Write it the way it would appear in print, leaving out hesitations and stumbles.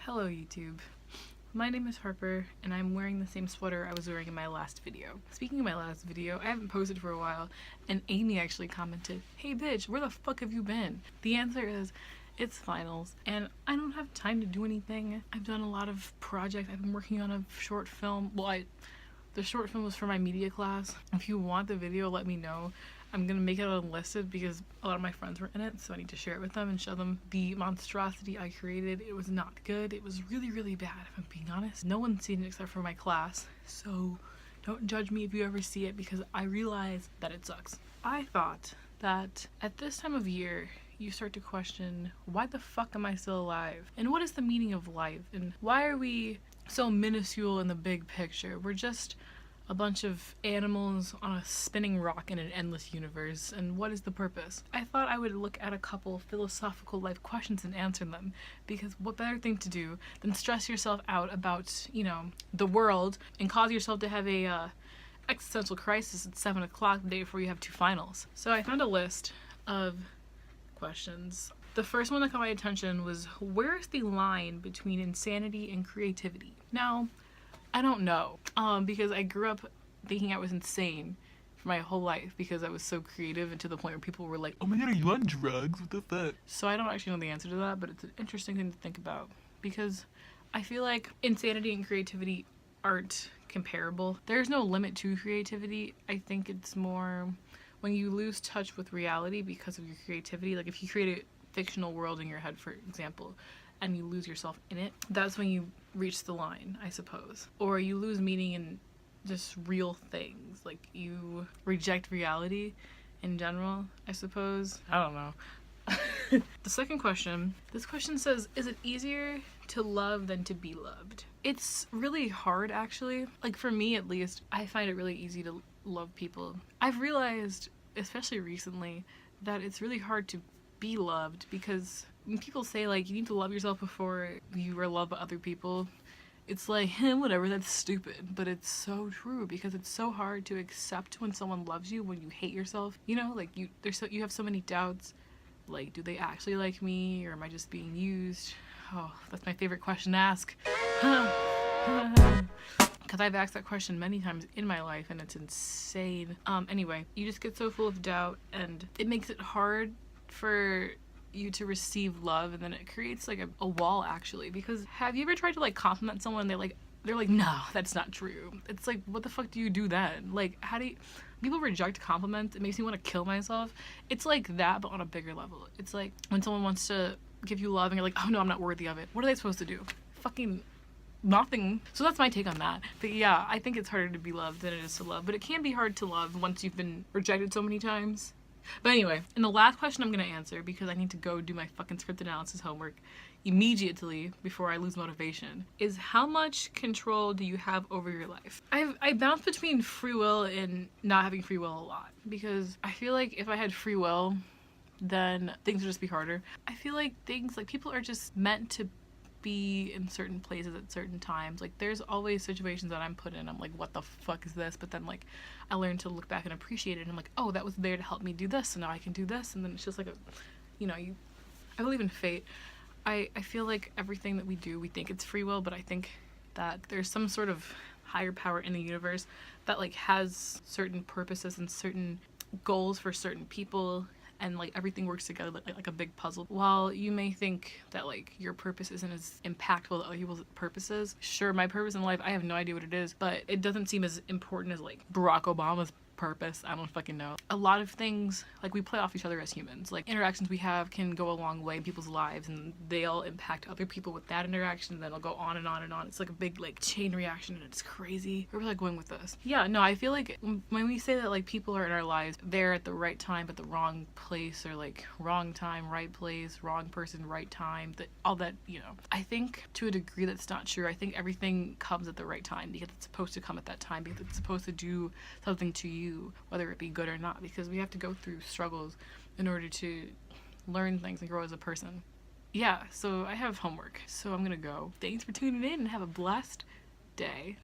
Hello YouTube. My name is Harper and I'm wearing the same sweater I was wearing in my last video. Speaking of my last video, I haven't posted for a while and Amy actually commented, "Hey bitch, where the fuck have you been?" The answer is, it's finals and I don't have time to do anything. I've done a lot of projects. I've been working on a short film. The short film was for my media class. If you want the video, let me know. I'm gonna make it unlisted because a lot of my friends were in it, so I need to share it with them and show them the monstrosity I created. It was not good. It was really, really bad, if I'm being honest. No one's seen it except for my class, so don't judge me if you ever see it because I realize that it sucks. I thought that at this time of year, you start to question, why the fuck am I still alive? And what is the meaning of life? And why are we so minuscule in the big picture? We're just a bunch of animals on a spinning rock in an endless universe, and what is the purpose? I thought I would look at a couple philosophical life questions and answer them, because what better thing to do than stress yourself out about, the world and cause yourself to have a existential crisis at 7 o'clock the day before you have 2 finals. So I found a list of questions. The first one that caught my attention was, where's the line between insanity and creativity? Now, I don't know, because I grew up thinking I was insane for my whole life because I was so creative, and to the point where people were like, "Oh my god, are you on drugs? What the fuck?" So I don't actually know the answer to that, but it's an interesting thing to think about because I feel like insanity and creativity aren't comparable. There's no limit to creativity. I think it's more when you lose touch with reality because of your creativity. Like if you create a fictional world in your head, for example, and you lose yourself in it, that's when you reach the line, I suppose. Or you lose meaning in just real things, like you reject reality in general, I suppose. I don't know. The second question, this question says, is it easier to love than to be loved? It's really hard, actually. Like for me at least, I find it really easy to love people. I've realized, especially recently, that it's really hard to be loved because when people say like you need to love yourself before you are loved by other people, it's like, whatever, that's stupid, but it's so true because it's so hard to accept when someone loves you when you hate yourself. Like you have so many doubts, like, do they actually like me or am I just being used? Oh, that's my favorite question to ask. Because I've asked that question many times in my life and it's insane. Anyway, you just get so full of doubt and it makes it hard for you to receive love, and then it creates like a wall, actually. Because have you ever tried to like compliment someone and they're like, no, that's not true? It's like, what the fuck do you do then? Like, how do you... People reject compliments. It makes me want to kill myself. It's like that, but on a bigger level. It's like when someone wants to give you love and you're like, oh no, I'm not worthy of it. What are they supposed to do? Fucking nothing. So that's my take on that. But yeah, I think it's harder to be loved than it is to love, but it can be hard to love once you've been rejected so many times. But anyway, and the last question I'm going to answer, because I need to go do my fucking script analysis homework immediately before I lose motivation, is how much control do you have over your life? I bounce between free will and not having free will a lot, because I feel like if I had free will, then things would just be harder. I feel like people are just meant to be in certain places at certain times. Like there's always situations that I'm put in, I'm like, what the fuck is this? But then like I learn to look back and appreciate it, and I'm like, oh, that was there to help me do this, so now I can do this. And then it's just like I believe in fate. I feel like everything that we do, we think it's free will, but I think that there's some sort of higher power in the universe that like has certain purposes and certain goals for certain people, and like everything works together like a big puzzle. While you may think that like your purpose isn't as impactful as other people's purposes, sure, my purpose in life, I have no idea what it is, but it doesn't seem as important as like Barack Obama's purpose. I don't fucking know. A lot of things, like, we play off each other as humans. Like interactions we have can go a long way in people's lives, and they all impact other people with that interaction, and then it'll go on and on and on. It's like a big like chain reaction, and it's crazy. Where are we like going with this? Yeah, no, I feel like when we say that like people are in our lives, they're at the right time but the wrong place, or like wrong time, right place, wrong person, right time, that all that, I think to a degree that's not true. I think everything comes at the right time because it's supposed to come at that time, because it's supposed to do something to you, whether it be good or not, because we have to go through struggles in order to learn things and grow as a person. Yeah, so I have homework, so I'm gonna go. Thanks for tuning in and have a blessed day.